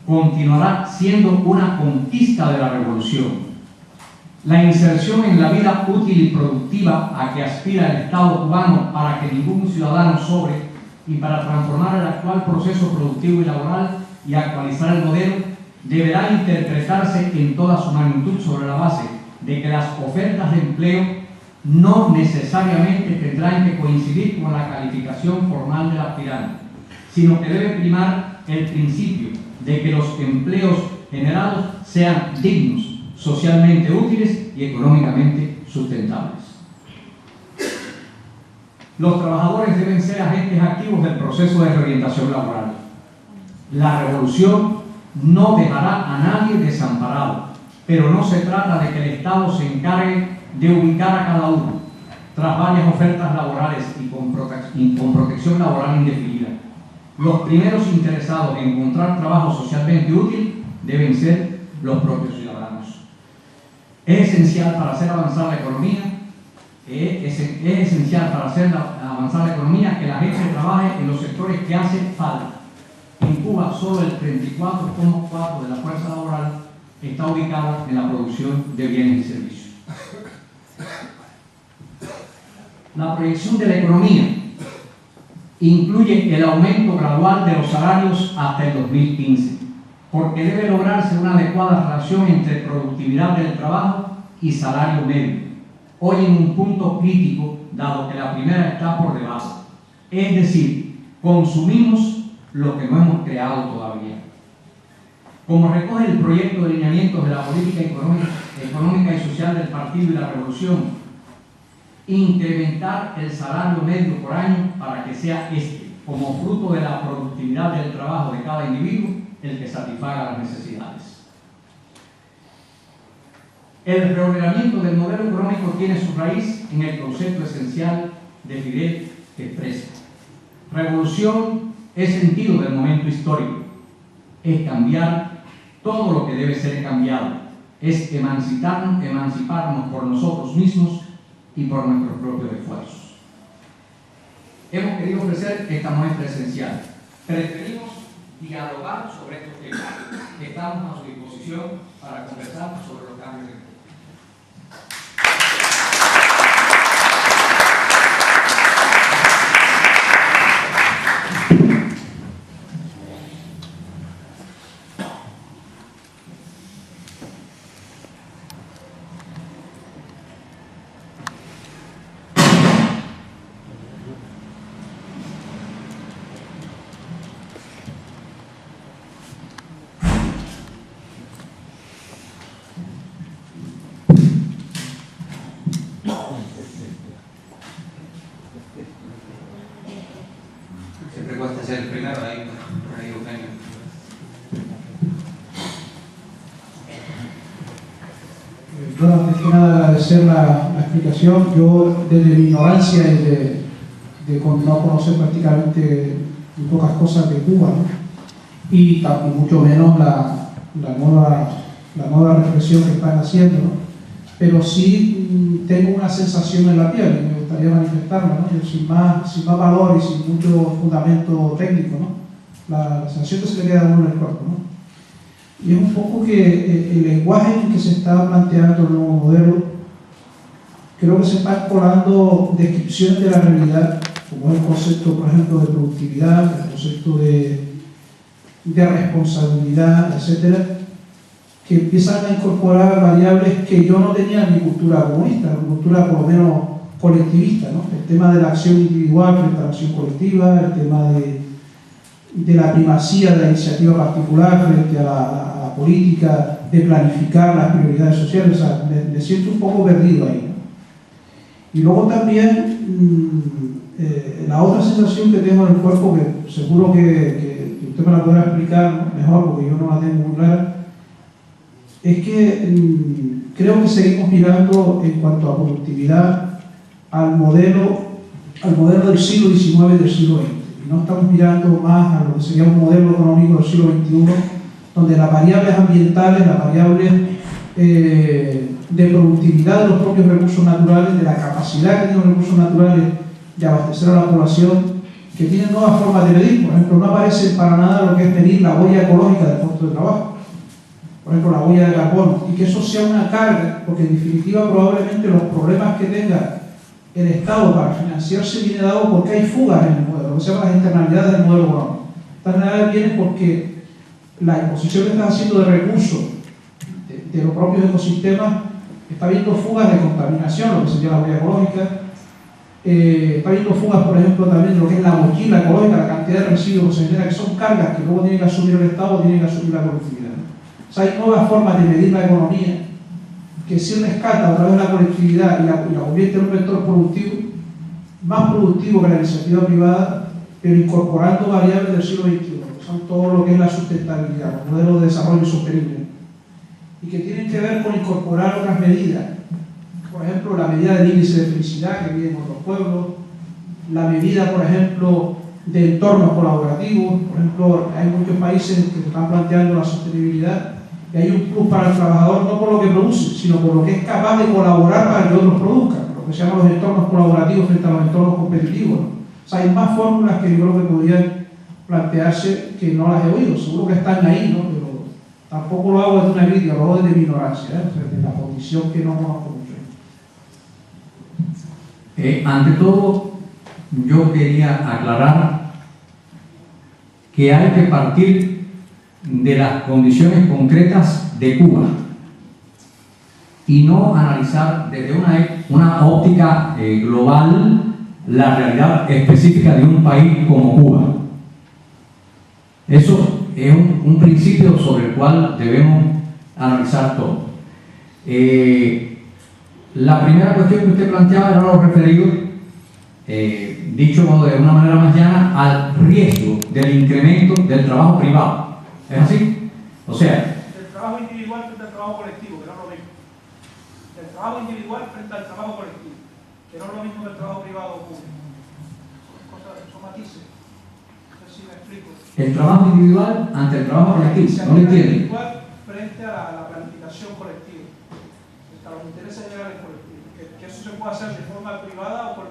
continuará siendo una conquista de la revolución. La inserción en la vida útil y productiva a que aspira el Estado cubano para que ningún ciudadano sobre y para transformar el actual proceso productivo y laboral y actualizar el modelo, deberá interpretarse en toda su magnitud sobre la base de que las ofertas de empleo no necesariamente tendrán que coincidir con la calificación formal del aspirante, sino que debe primar el principio de que los empleos generados sean dignos, socialmente útiles y económicamente sustentables. Los trabajadores deben ser agentes activos del proceso de reorientación laboral. La revolución no dejará a nadie desamparado, pero no se trata de que el Estado se encargue de ubicar a cada uno tras varias ofertas laborales y con protección laboral indefinida. Los primeros interesados en encontrar trabajo socialmente útil deben ser los propios ciudadanos. Es esencial para hacer avanzar la economía que la gente trabaje en los sectores que hacen falta. En Cuba, solo el 34,4% de la fuerza laboral está ubicada en la producción de bienes y servicios. La proyección de la economía incluye el aumento gradual de los salarios hasta el 2015, porque debe lograrse una adecuada relación entre productividad del trabajo y salario medio, hoy en un punto crítico, dado que la primera está por debajo. Es decir, consumimos lo que no hemos creado todavía. Como recoge el proyecto de lineamientos de la política económica y social del Partido y la Revolución, incrementar el salario medio por año para que sea como fruto de la productividad del trabajo de cada individuo, el que satisfaga las necesidades. El reordenamiento del modelo económico tiene su raíz en el concepto esencial de Fidel que expresa: revolución es sentido del momento histórico, es cambiar todo lo que debe ser cambiado, es emanciparnos por nosotros mismos y por nuestros propios esfuerzos. Hemos querido ofrecer esta muestra esencial. Preferimos dialogar sobre estos temas. Estamos a su disposición para conversar sobre los cambios de el primero ahí, Eugenio. Bueno, antes que nada agradecer la explicación. Yo, desde mi ignorancia y de no conocer prácticamente muy pocas cosas de Cuba, ¿no? y mucho menos la nueva reflexión que están haciendo, ¿no? Pero sí tengo una sensación en la piel y me gustaría manifestarla, ¿no? Sin más valor y sin mucho fundamento técnico, ¿no? La sensación que se le queda a uno en el cuerpo, ¿no? Y es un poco que el lenguaje en que se está planteando el nuevo modelo, creo que se están colando descripciones de la realidad, como el concepto, por ejemplo, de productividad, el concepto de responsabilidad, etcétera, que empiezan a incorporar variables que yo no tenía en mi cultura comunista, en mi cultura por lo menos colectivista, ¿no? El tema de la acción individual frente a la acción colectiva, el tema de la primacía de la iniciativa particular frente a la política, de planificar las prioridades sociales. O sea, me siento un poco perdido ahí, ¿no? Y luego también la otra sensación que tengo en el cuerpo, que seguro que usted me la podrá explicar mejor porque yo no la tengo muy clara, es que creo que seguimos mirando en cuanto a productividad al modelo del siglo XIX y del siglo XX. Y no estamos mirando más a lo que sería un modelo económico del siglo XXI, donde las variables ambientales, las variables de productividad de los propios recursos naturales, de la capacidad que tienen los recursos naturales de abastecer a la población, que tienen nuevas formas de medir. Por ejemplo, no aparece para nada lo que es medir la huella ecológica del puesto de trabajo, por ejemplo, la huella de carbono, y que eso sea una carga, porque en definitiva probablemente los problemas que tenga el Estado para financiarse viene dado porque hay fugas en el modelo, lo que se llama las externalidades del modelo económico. Estas externalidades vienen porque la imposición que están haciendo de recursos de los propios ecosistemas está habiendo fugas de contaminación, lo que sería la huella ecológica. Está habiendo fugas, por ejemplo, también de lo que es la mochila ecológica, la cantidad de residuos que se genera, que son cargas que luego tiene que asumir el Estado, tiene que asumir la colectividad. O sea, hay nuevas formas de medir la economía que si rescata a través de la colectividad y la convierte en un vector productivo, más productivo que la iniciativa privada, pero incorporando variables del siglo XXI, que son todo lo que es la sustentabilidad, los modelos de desarrollo sostenible, y que tienen que ver con incorporar otras medidas. Por ejemplo, la medida del índice de felicidad que viven otros pueblos, la medida, por ejemplo, de entornos colaborativos. Por ejemplo, hay muchos países que están planteando la sostenibilidad y hay un plus para el trabajador no por lo que produce, sino por lo que es capaz de colaborar para que otros produzcan, lo que se llaman los entornos colaborativos frente a los entornos competitivos, ¿no? O sea, hay más fórmulas que yo creo que podrían plantearse que no las he oído, seguro que están ahí, ¿no? Pero tampoco lo hago desde una crítica, lo hago desde mi ignorancia, o sea, desde la posición que no conozco mucho. Ante todo, yo quería aclarar que hay que partir de las condiciones concretas de Cuba y no analizar desde una óptica global la realidad específica de un país como Cuba. Eso es un principio sobre el cual debemos analizar todo. La primera cuestión que usted planteaba era lo referido, dicho de una manera más llana, al riesgo del incremento del trabajo privado. ¿Es así? O sea, el trabajo individual frente al trabajo colectivo, que no es lo mismo. El trabajo individual frente al trabajo colectivo, que no es lo mismo que el trabajo privado o público. Son matices. No sé si me explico. El trabajo individual ante el trabajo colectivo, ¿no lo entiende? Individual frente a la planificación colectiva, a los intereses generales colectivos. Que eso se puede hacer de forma privada o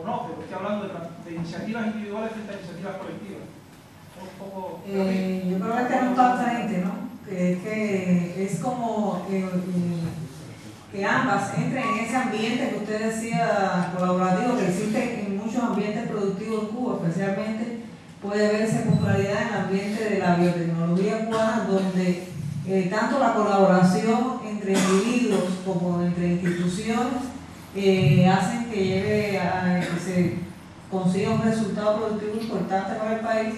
no, pero estoy hablando de iniciativas individuales frente a iniciativas colectivas. Yo creo que tenemos toda esta gente, ¿no? Que es como que ambas entren en ese ambiente que usted decía colaborativo, que existe en muchos ambientes productivos en Cuba, especialmente puede verse con claridad en el ambiente de la biotecnología cubana, donde tanto la colaboración entre individuos como entre instituciones hacen que lleve a que se consiga un resultado productivo importante para el país.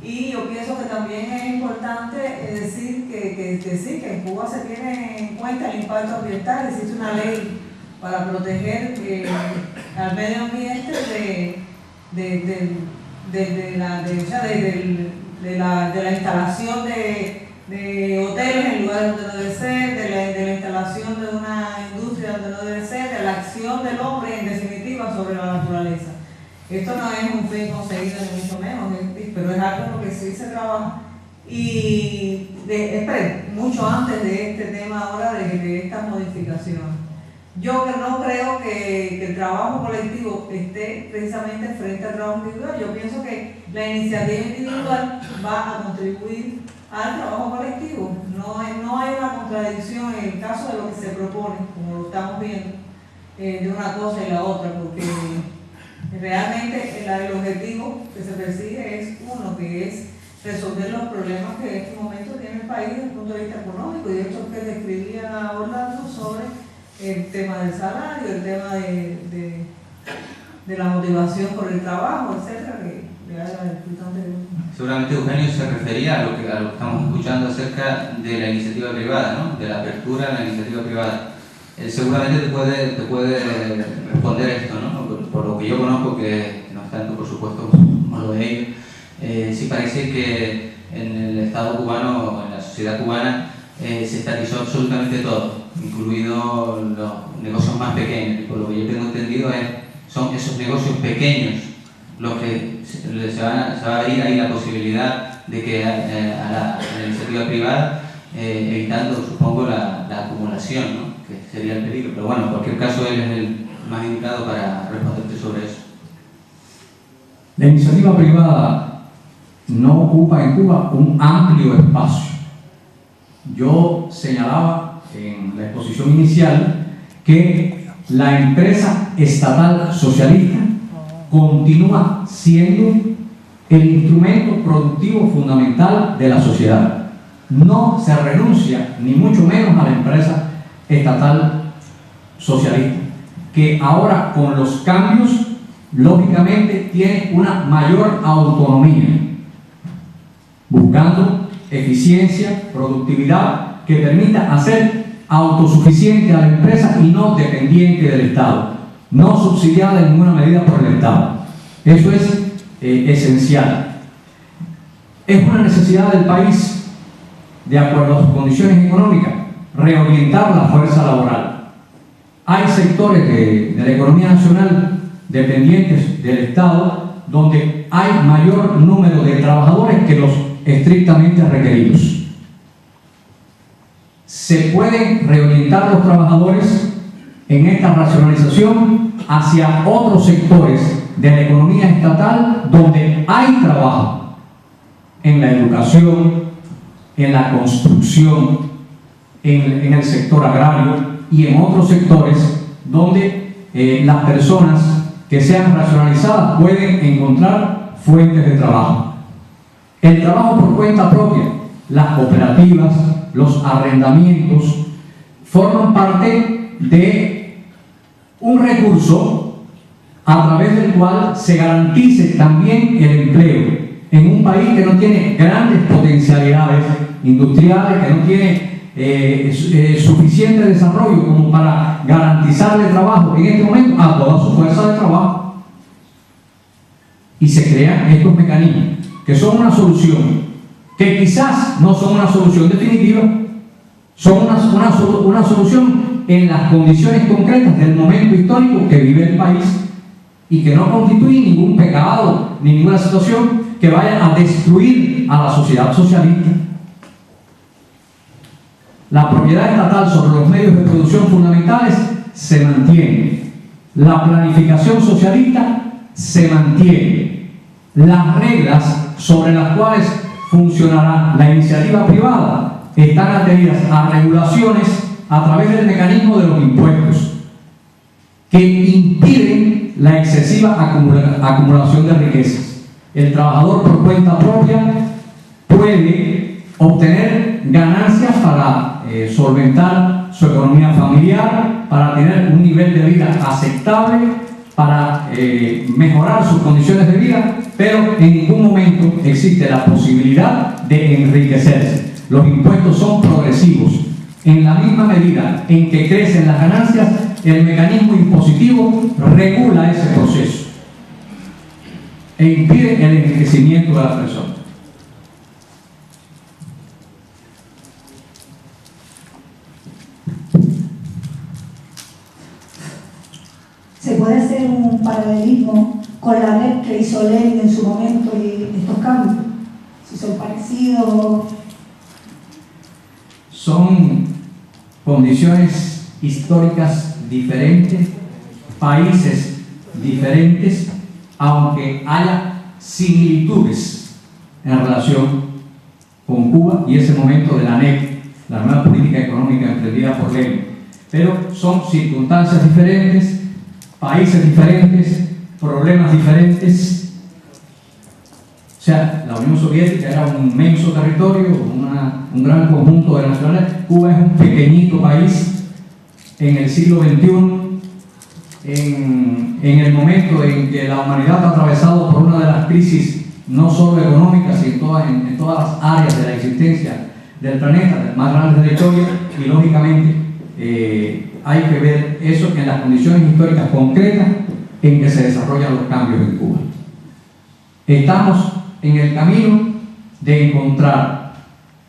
Y yo pienso que también es importante decir que en Cuba se tiene en cuenta el impacto ambiental. Existe una ley para proteger al medio ambiente de la instalación de hoteles en lugares donde no debe ser, de la instalación de una industria donde no debe ser, de la acción del hombre en definitiva sobre la naturaleza. Esto no es un fin conseguido ni mucho menos, pero es algo en lo que sí se trabaja y mucho antes de este tema ahora de estas modificaciones. Yo no creo que el trabajo colectivo esté precisamente frente al trabajo individual. Yo pienso que la iniciativa individual va a contribuir al trabajo colectivo. No hay una contradicción en el caso de lo que se propone, como lo estamos viendo, de una cosa y la otra, porque realmente el objetivo que se persigue es uno, que es resolver los problemas que en este momento tiene el país desde el punto de vista económico, y esto que describía Orlando sobre el tema del salario, el tema de la motivación por el trabajo, etcétera, que le haga el disfrutante. Seguramente Eugenio se refería a lo que estamos escuchando acerca de la iniciativa privada, ¿no? De la apertura a la iniciativa privada. Seguramente te puede responder esto, ¿no? Por lo que yo conozco, que no es tanto, por supuesto, como lo de ellos, sí parece que en el Estado cubano o en la sociedad cubana se estatizó absolutamente todo, incluidos los negocios más pequeños. Y por lo que yo tengo entendido son esos negocios pequeños los que se va a abrir ahí la posibilidad de que a la iniciativa privada, evitando, supongo, la acumulación, ¿no? Que sería el peligro. Pero bueno, en cualquier caso, él es el más indicado para responderte sobre eso. La iniciativa privada no ocupa en Cuba un amplio espacio. Yo señalaba en la exposición inicial que la empresa estatal socialista continúa siendo el instrumento productivo fundamental de la sociedad. No se renuncia, ni mucho menos, a la empresa estatal socialista, que ahora con los cambios, lógicamente, tiene una mayor autonomía, buscando eficiencia, productividad, que permita hacer autosuficiente a la empresa y no dependiente del Estado, no subsidiada en ninguna medida por el Estado. Eso es esencial. Es una necesidad del país, de acuerdo a sus condiciones económicas, reorientar la fuerza laboral. Hay sectores de la economía nacional dependientes del Estado donde hay mayor número de trabajadores que los estrictamente requeridos. Se pueden reorientar los trabajadores en esta racionalización hacia otros sectores de la economía estatal donde hay trabajo, en la educación, en la construcción, en el sector agrario y en otros sectores donde las personas que sean racionalizadas pueden encontrar fuentes de trabajo. El trabajo por cuenta propia, las cooperativas, los arrendamientos, forman parte de un recurso a través del cual se garantice también el empleo en un país que no tiene grandes potencialidades industriales, que no tiene suficiente desarrollo como para garantizarle trabajo en este momento a toda su fuerza de trabajo. Y se crean estos mecanismos que son una solución, que quizás no son una solución definitiva, son una solución en las condiciones concretas del momento histórico que vive el país y que no constituye ningún pecado ni ninguna situación que vaya a destruir a la sociedad socialista. La propiedad estatal sobre los medios de producción fundamentales se mantiene. La planificación socialista se mantiene. Las reglas sobre las cuales funcionará la iniciativa privada están atendidas a regulaciones a través del mecanismo de los impuestos que impiden la excesiva acumulación de riquezas. El trabajador por cuenta propia puede obtener ganancias para solventar su economía familiar, para tener un nivel de vida aceptable, para mejorar sus condiciones de vida, pero en ningún momento existe la posibilidad de enriquecerse. Los impuestos son progresivos. En la misma medida en que crecen las ganancias, el mecanismo impositivo regula ese proceso e impide el enriquecimiento de la persona. ¿Se puede hacer un paralelismo con la NEP que hizo Lenin en su momento y estos cambios? Si son parecidos. Son condiciones históricas diferentes, países diferentes, aunque haya similitudes en relación con Cuba y ese momento de la NEP, la nueva política económica emprendida por Lenin. Pero son circunstancias diferentes, países diferentes, problemas diferentes. O sea, la Unión Soviética era un inmenso territorio, un gran conjunto de nacionalidades. Cuba es un pequeñito país en el siglo XXI, en el momento en que la humanidad ha atravesado por una de las crisis, no solo económicas, sino en todas las áreas de la existencia del planeta, más grandes de la historia, y lógicamente hay que ver eso en las condiciones históricas concretas en que se desarrollan los cambios en Cuba. Estamos en el camino de encontrar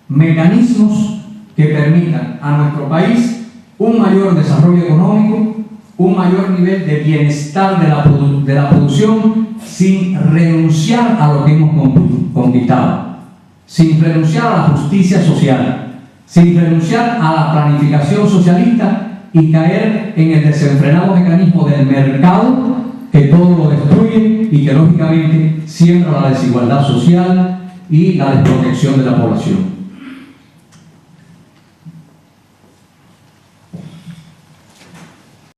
mecanismos que permitan a nuestro país un mayor desarrollo económico, un mayor nivel de bienestar de la producción, sin renunciar a lo que hemos conquistado, sin renunciar a la justicia social, sin renunciar a la planificación socialista y caer en el desenfrenado mecanismo del mercado que todo lo destruye y que lógicamente siembra la desigualdad social y la desprotección de la población.